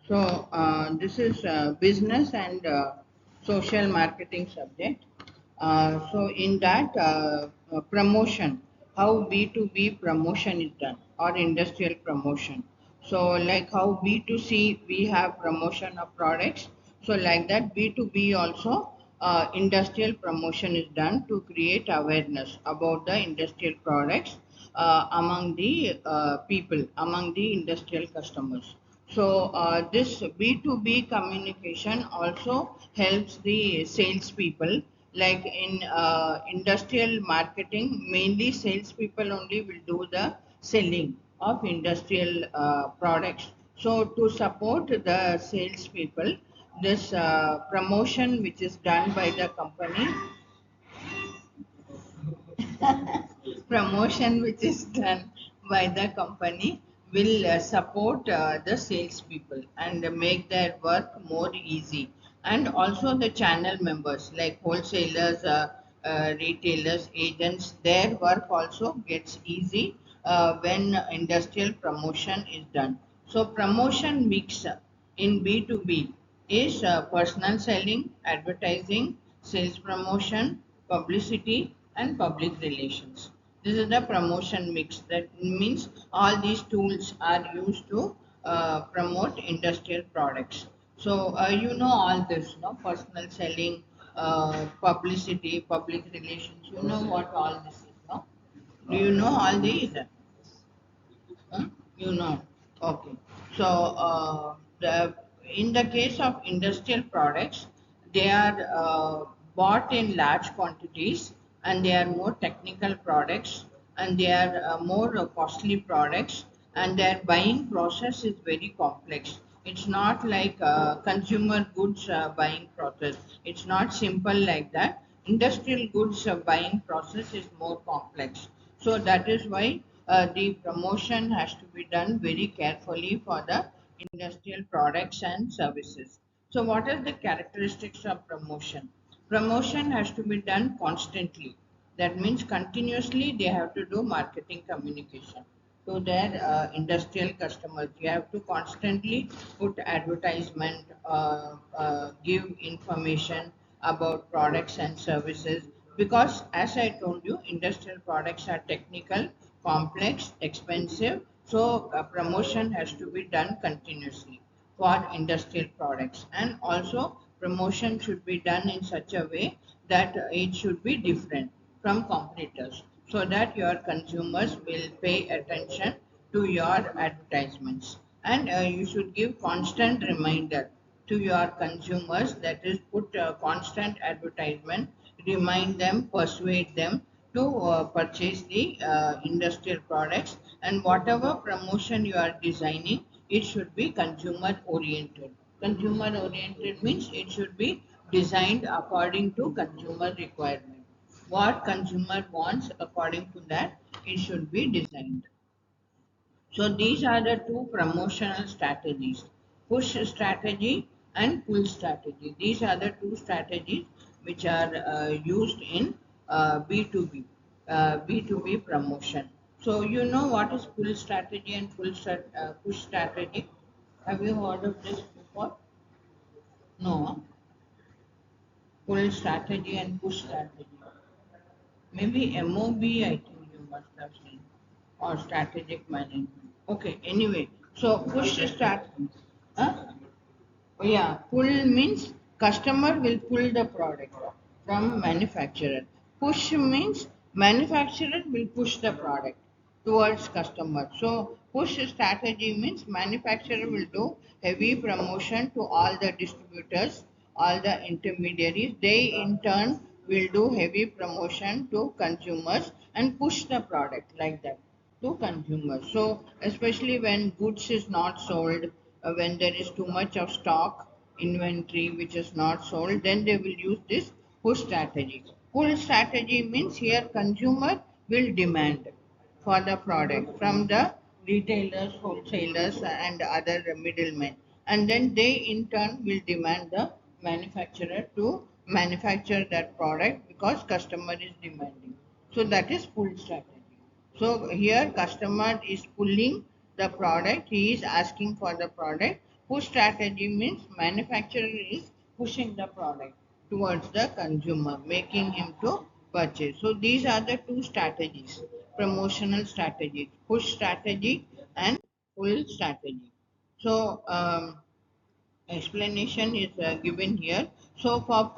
So this is business and social marketing subject. So in that promotion, how B2B promotion is done or industrial promotion. So like how B2C we have promotion of products. So like that B2B also industrial promotion is done to create awareness about the industrial products among the people, among the industrial customers. So this B2B communication also helps the salespeople. Like in industrial marketing, mainly salespeople only will do the selling of industrial products. So to support the salespeople, this promotion which is done by the company, promotion which is done by the company will support the salespeople and make their work more easy. And also the channel members like wholesalers, retailers, agents, their work also gets easy when industrial promotion is done. So promotion mix in B2B is personal selling, advertising, sales promotion, publicity, and public relations. This is the promotion mix. That means all these tools are used to promote industrial products. So you know all this, no? Personal selling, publicity, public relations. You know what all this is, no? Do you know all these? Huh? You know. Okay. So, in the case of industrial products, they are bought in large quantities and they are more technical products and they are more costly products and their buying process is very complex. It's not like consumer goods buying process. It's not simple like that. Industrial goods buying process is more complex. So that is why the promotion has to be done very carefully for the industrial products and services. So what are the characteristics of promotion? Promotion has to be done constantly. That means continuously they have to do marketing communication to their industrial customers. You have to constantly put advertisement, give information about products and services because, as I told you, industrial products are technical, complex, expensive. So, promotion has to be done continuously for industrial products, and also promotion should be done in such a way that it should be different from competitors so that your consumers will pay attention to your advertisements. And you should give constant reminder to your consumers, that is put constant advertisement, remind them, persuade them to purchase the industrial products. And whatever promotion you are designing, it should be consumer oriented. Consumer oriented means it should be designed according to consumer requirement. What consumer wants, according to that it should be designed. So these are the two promotional strategies: push strategy and pull strategy. These are the two strategies which are used in B2B, B2B promotion. So you know what is pull strategy and push strategy? Have you heard of this before? No. Pull strategy and push strategy. Maybe MOB, I think you must have seen, or strategic management. Okay, anyway, so push start. Huh? Oh, yeah, pull means customer will pull the product from manufacturer. Push means manufacturer will push the product towards customer. So push strategy means manufacturer will do heavy promotion to all the distributors, all the intermediaries. They in turn will do heavy promotion to consumers and push the product like that to consumers. So especially when goods is not sold, when there is too much of stock inventory which is not sold, then they will use this push strategy. Pull strategy means here consumer will demand for the product from the retailers, wholesalers, and other middlemen, and then they in turn will demand the manufacturer to manufacture that product because customer is demanding. So that is pull strategy. So here customer is pulling the product, he is asking for the product Push strategy means manufacturer is pushing the product towards the consumer, making him to purchase. So these are the two strategies: promotional strategy, push strategy, and pull strategy. So explanation is given here. So for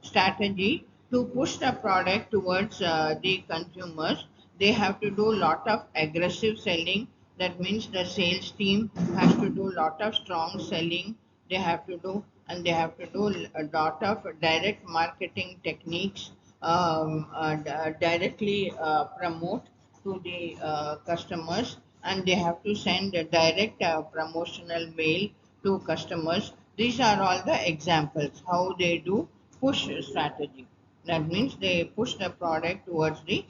strategy, to push the product towards the consumers, they have to do lot of aggressive selling. That means the sales team has to do lot of strong selling. They have to do, and they have to do a lot of direct marketing techniques, directly promote to the customers, and they have to send a direct promotional mail to customers. These are all the examples how they do push strategy. That means they push the product towards the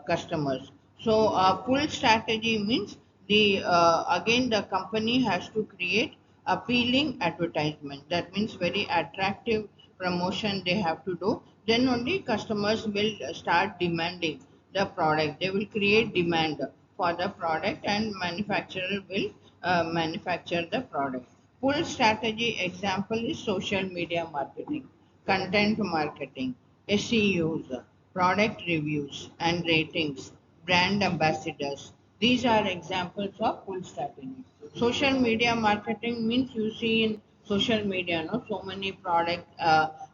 customers. So pull strategy means the again the company has to create appealing advertisement. That means very attractive promotion they have to do. Then only customers will start demanding the product. They will create demand for the product, and manufacturer will manufacture the product. Pull strategy example is social media marketing, content marketing, SEOs, product reviews and ratings, brand ambassadors. These are examples of pull strategy. Social media marketing means you see in social media, no, so many product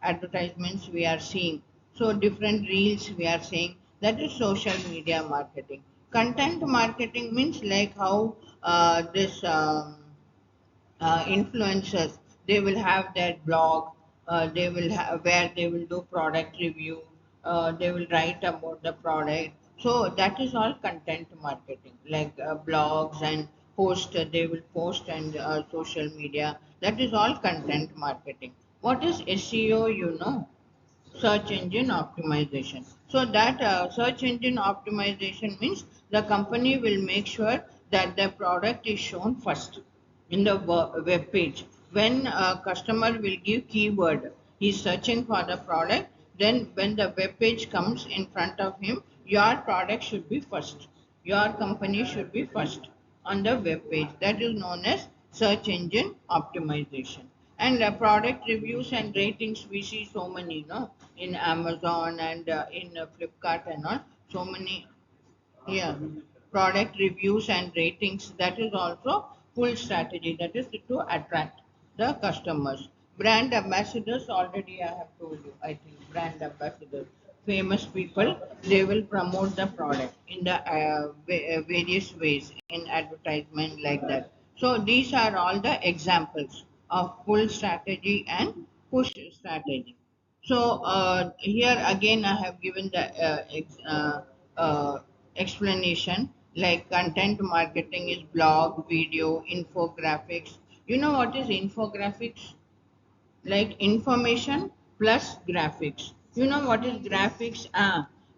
advertisements we are seeing. So different reels we are seeing. That is social media marketing. Content marketing means like how this. Influencers, they will have their blog, they will have where they will do product review, they will write about the product. So that is all content marketing, like blogs and post, they will post, and social media, that is all content marketing. What is SEO, you know? Search engine optimization. So that search engine optimization means the company will make sure that the product is shown first in the web page. When a customer will give keyword, he is searching for the product, then when the web page comes in front of him, your product should be first. Your company should be first on the web page. That is known as search engine optimization. And product reviews and ratings, we see so many, no, in Amazon and in Flipkart and all. So many, yeah, product reviews and ratings. That is also full strategy. That is to attract the customers. Brand ambassadors, already I have told you. I think brand ambassadors, famous people, they will promote the product in the various ways in advertisement like that. So these are all the examples of pull strategy and push strategy. So here again I have given the uh, explanation, like content marketing is blog, video, infographics. You know what is infographics? Like information plus graphics. You know what is graphics?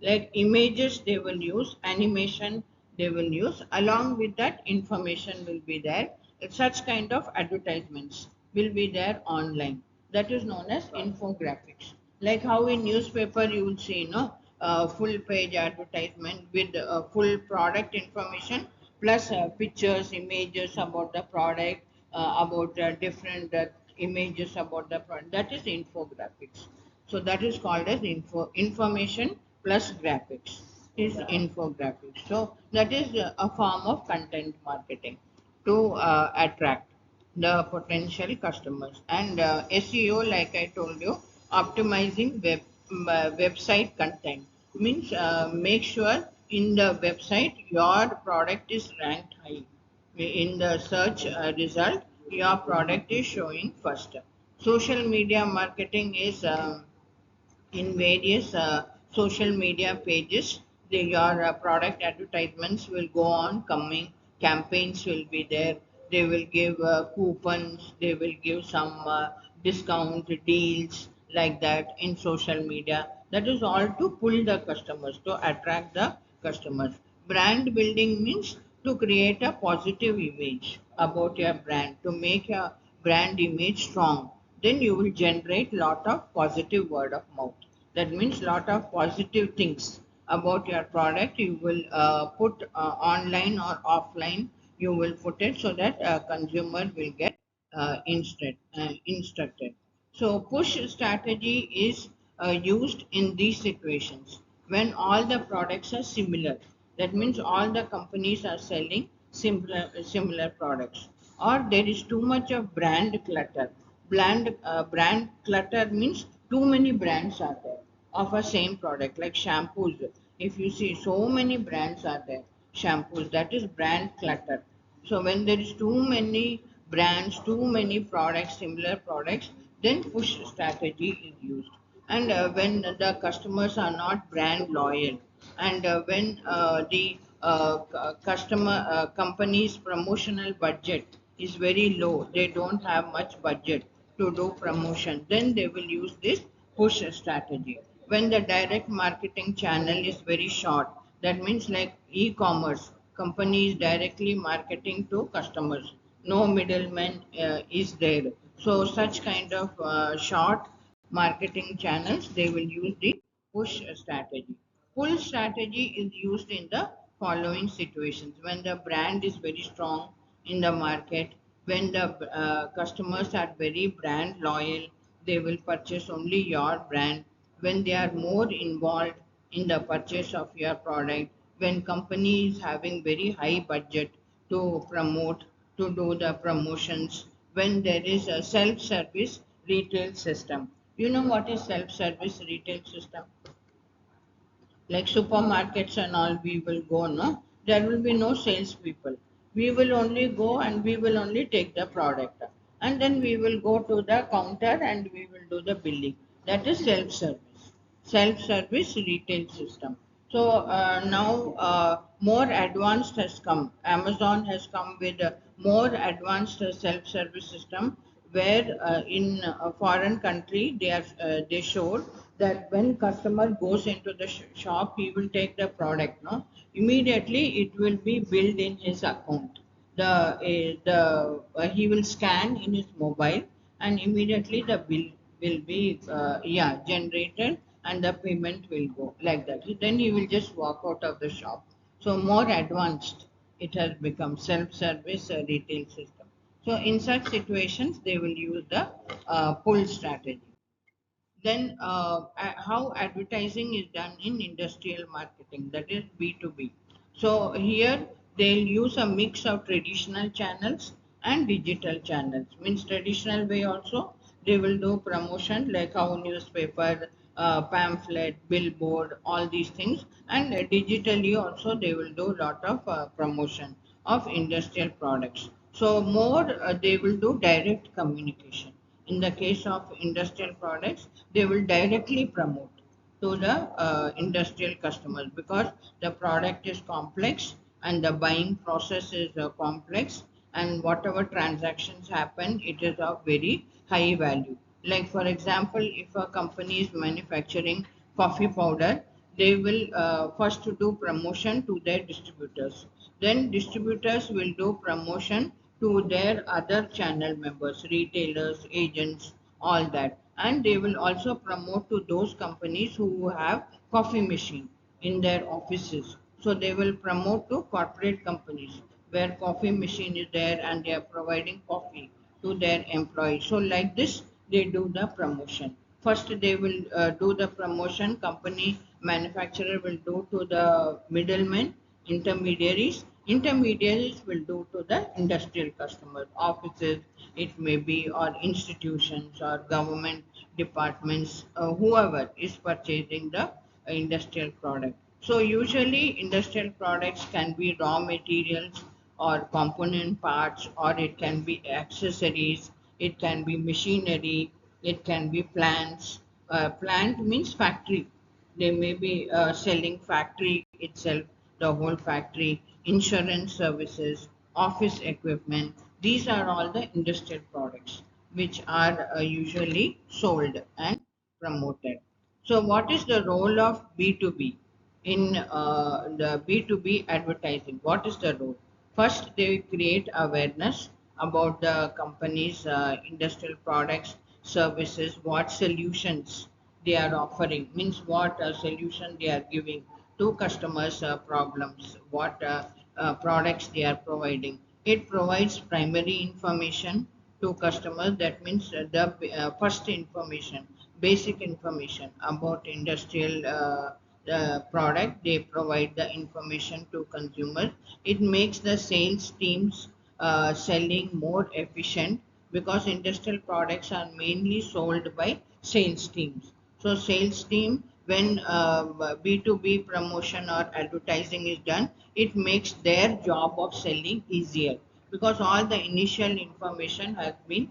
Like images they will use, animation they will use, along with that information will be there. Such kind of advertisements will be there online. That is known as infographics. Like how in newspaper you will see, full page advertisement with full product information plus pictures, images about the product, about different images about the product. That is infographics. So that is called as information plus graphics is infographics. So that is a form of content marketing to attract the potential customers. And SEO, like I told you, optimizing website content means make sure in the website your product is ranked high. In the search result, your product is showing first. Social media marketing is in various social media pages. Your product advertisements will go on coming, campaigns will be there. They will give coupons, they will give some discount deals like that in social media. That is all to pull the customers, to attract the customers. Brand building means to create a positive image about your brand, to make your brand image strong. Then you will generate lot of positive word of mouth. That means lot of positive things about your product you will put online or offline you will put it so that consumer will get instructed. So push strategy is used in these situations when all the products are similar. That means all the companies are selling similar products, or there is too much of brand clutter. Brand clutter means too many brands are there of a same product, like shampoos. If you see, so many brands are there, shampoos, that is brand clutter. So when there is too many brands, too many products, similar products, then push strategy is used. And when the customers are not brand loyal, and when the customer company's promotional budget is very low, they don't have much budget to do promotion, then they will use this push strategy. When the direct marketing channel is very short, that means like e-commerce, companies directly marketing to customers, no middleman is there. So such kind of short marketing channels, they will use the push strategy. Pull strategy is used in the following situations: when the brand is very strong in the market, when the customers are very brand loyal, they will purchase only your brand. When they are more involved in the purchase of your product, when company is having very high budget to promote, to do the promotions, when there is a self-service retail system. You know what is self-service retail system? Like supermarkets and all, we will go, no, there will be no salespeople. We will only go and we will only take the product, and then we will go to the counter and we will do the billing. That is self service retail system. So now more advanced has come. Amazon has come with a more advanced self service system, where in a foreign country they showed that when customer goes into the shop, he will take the product, no, immediately it will be billed in his account. The he will scan in his mobile, and immediately the bill will be generated, and the payment will go like that. Then he will just walk out of the shop. So more advanced it has become, self-service retail system. So in such situations, they will use the pull strategy. Then how advertising is done in industrial marketing, that is B2B. So here they'll use a mix of traditional channels and digital channels. Means traditional way also, they will do promotion like how newspaper, pamphlet, billboard, all these things. And digitally also they will do lot of promotion of industrial products. So more they will do direct communication. In the case of industrial products, they will directly promote to the industrial customers, because the product is complex and the buying process is complex, and whatever transactions happen, it is of very high value. Like for example, if a company is manufacturing coffee powder, they will first do promotion to their distributors. Then distributors will do promotion to their other channel members, retailers, agents, all that. And they will also promote to those companies who have coffee machine in their offices. So they will promote to corporate companies where coffee machine is there and they are providing coffee to their employees. So like this, they do the promotion. First, they will do the promotion. Company manufacturer will do to the middlemen, intermediaries. Intermediaries will do to the industrial customers, offices, it may be, or institutions or government departments, whoever is purchasing the industrial product. So usually industrial products can be raw materials or component parts, or it can be accessories, it can be machinery, it can be plants. Plant means factory. They may be selling factory itself, the whole factory, insurance services, office equipment. These are all the industrial products which are usually sold and promoted. So, what is the role of B2B in the B2B advertising? What is the role? First, they create awareness about the company's industrial products, services, what solutions they are offering, means what solution they are giving to customers' problems, what products they are providing. It provides primary information to customers. That means the first information, basic information about industrial product. They provide the information to consumers. It makes the sales teams selling more efficient because industrial products are mainly sold by sales teams. So sales team, when B2B promotion or advertising is done, it makes their job of selling easier because all the initial information has been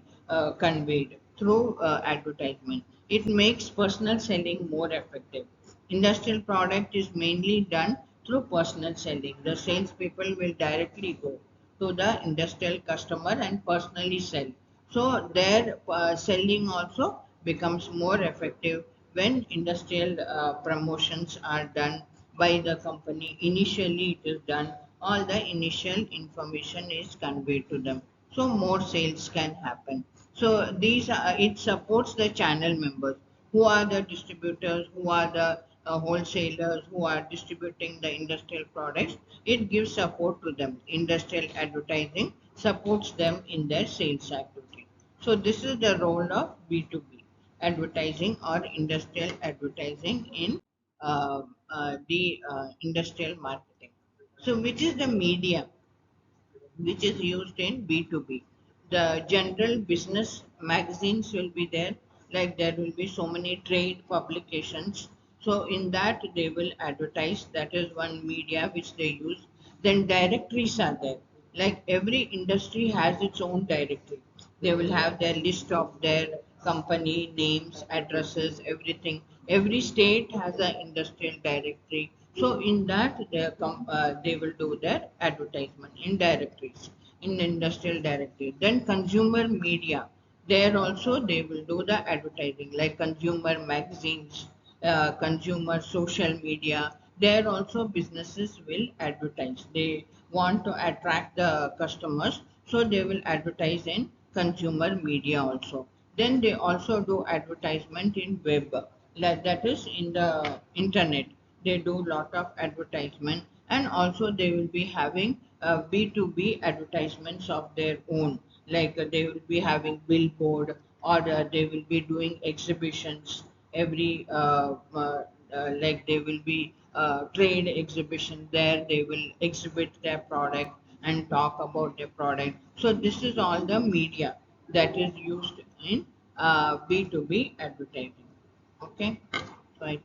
conveyed through advertisement. It makes personal selling more effective. Industrial product is mainly done through personal selling. The salespeople will directly go to the industrial customer and personally sell. So their selling also becomes more effective when industrial promotions are done by the company. Initially, it is done. All the initial information is conveyed to them, so more sales can happen. So these it supports the channel members, who are the distributors, who are the wholesalers who are distributing the industrial products. It gives support to them. Industrial advertising supports them in their sales activity. So this is the role of B2B advertising or industrial advertising in the industrial marketing. So which is the media which is used in B2B. The general business magazines will be there, like there will be so many trade publications. So in that they will advertise. That is one media which they use. Then directories are there. Like every industry has its own directory. They will have their list of their company names, addresses, everything. Every state has an industrial directory. So in that they will do their advertisement in directories, in industrial directory. Then consumer media, there also they will do the advertising like consumer magazines, consumer social media. There also businesses will advertise. They want to attract the customers, so they will advertise in consumer media also. Then they also do advertisement in web, like that is in the internet. They do lot of advertisement, and also they will be having B2B advertisements of their own, like they will be having billboard, or they will be doing exhibitions every like they will be trade exhibition. There they will exhibit their product and talk about their product. So this is all the media that is used in B2B advertising. Okay, so I